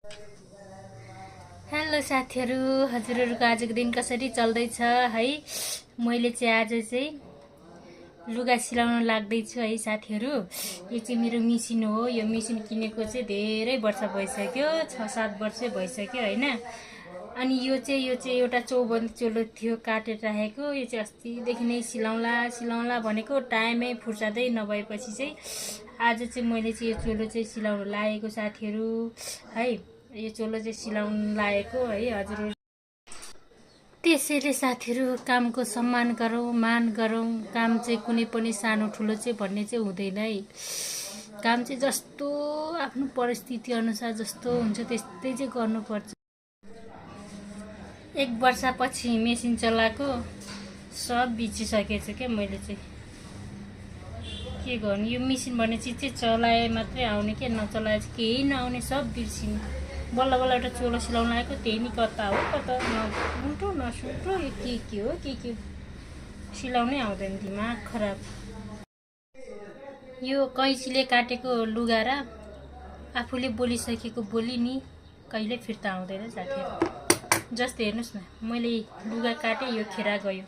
Hello साथीहरू, हजुरहरूको आजको दिन कसरी चल्दैछ है। मैले चाहिँ आज चाहिँ लुगा सिलाउन लाग्दैछु है साथीहरू। यो चाहिँ मेरो मिसिन हो। यो मिसिन किनेको चाहिँ धेरै वर्ष भइसक्यो, 6-7 वर्ष भइसक्यो हैन। अनि यो चाहिँ एउटा चौबन्दी चोलो थियो काटेर राखेको। यो चाहिँ अस्तिदेखि नै सिलाउला भनेको टाइमै फुर्सदै नभएपछि चाहिँ आज चाहिँ मैले चाहिँ यो चोलो चाहिँ सिलाउन लागेको साथीहरू है। यो चोलो चाहिँ सिलाउन लागेको है हजुर। त्यसैले साथीहरू कामको सम्मान गरौँ, मान गरौँ। काम चाहिँ कुनै पनि सानो ठुलो चाहिँ भन्ने चाहिँ हुँदैन है। काम चाहिँ जस्तो आफ्नो परिस्थिति अनुसार जस्तो हुन्छ त्यस्तै चाहिँ गर्नुपर्छ। 1 वर्षपछि मेसिन चलाएको सब बिर्सिसकेछु क्या मैले चाहिँ। के गर्नु, यो मेसिन भन्ने चिज चाहिँ चलाए मात्रै आउने के, नचलाए चाहिँ केही नआउने, सब बिर्सिनु। बल्ल बल्ल एउटा चोलो सिलाउन आएको, त्यही नि कता हो कता उल्टो नसुल्टो के हो के सिलाउनै आउँदैन, दिमाग खराब। यो कैँचीले काटेको लुगा र आफूले बोलिसकेको बोली नि कहिले फिर्ता आउँदैन साथीहरू। जस्तो हेर्नुहोस् न, मैले लुगा काटेँ, यो खेरा गयो,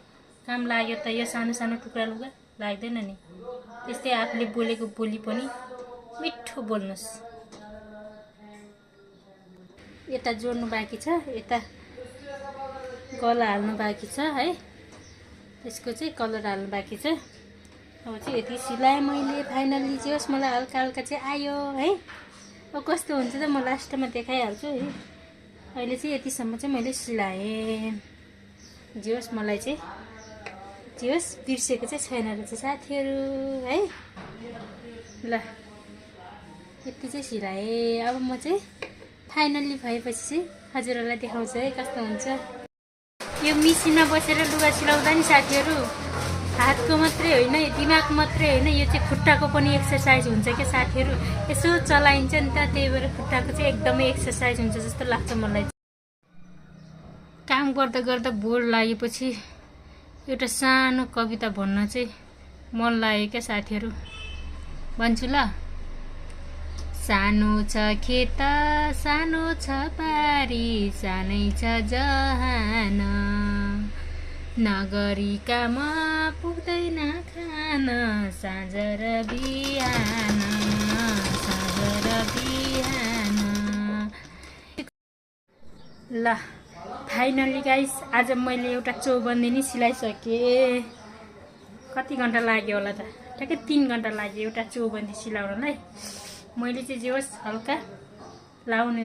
काम लाग्यो त यो सानो सानो टुक्रा लुगा लाग्दैन नि। त्यस्तै आफूले बोलेको बोली पनि मिठो बोल्नुहोस्। यता जोड्नु बाँकी छ, यता गला हाल्नु बाँकी छ है। त्यसको चाहिँ कलर हाल्नु बाँकी छ। अब चाहिँ यति सिलाएँ मैले फाइनल्ली। चाहिँ होस् मलाई हल्का हल्का चाहिँ आयो है। अब कस्तो हुन्छ त म लास्टमा देखाइहाल्छु है। अहिले चाहिँ यतिसम्म चाहिँ मैले सिलाएँ। जे होस् मलाई चाहिँ जे होस् बिर्सेको चाहिँ छैन रहेछ साथीहरू है। ल यति चाहिँ सिलाएँ। अब म चाहिँ फाइनल्ली भएपछि चाहिँ हजुरहरूलाई देखाउँछु है कस्तो हुन्छ। यो मिसिनमा बसेर लुगा सिलाउँदा नि साथीहरू हातको मात्रै होइन, दिमाग मात्रै होइन, यो चाहिँ खुट्टाको पनि एक्सर्साइज हुन्छ क्या साथीहरू। यसो चलाइन्छ नि त, त्यही भएर खुट्टाको चाहिँ एकदमै एक्सर्साइज हुन्छ जस्तो लाग्छ मलाई। काम गर्दा गर्दा बोर लागेपछि एउटा सानो कविता भन्न चाहिँ मन लाग्यो क्या साथीहरू, भन्छु ल। सानो छ खेत, सानो छ बारी, सानै छ जहान, नगरी काम पुग्दैन खान, साँझ र बिहान, साँझ र बिहान। ल फाइनली गाइस, आज मैले एउटा चौबन्दी नि सिलाइसकेँ। कति घन्टा लाग्यो होला त, ठ्याक्कै 3 घन्टा लाग्यो एउटा चौबन्दी सिलाउनलाई। मैले चाहिँ जे होस् हल्का लाउने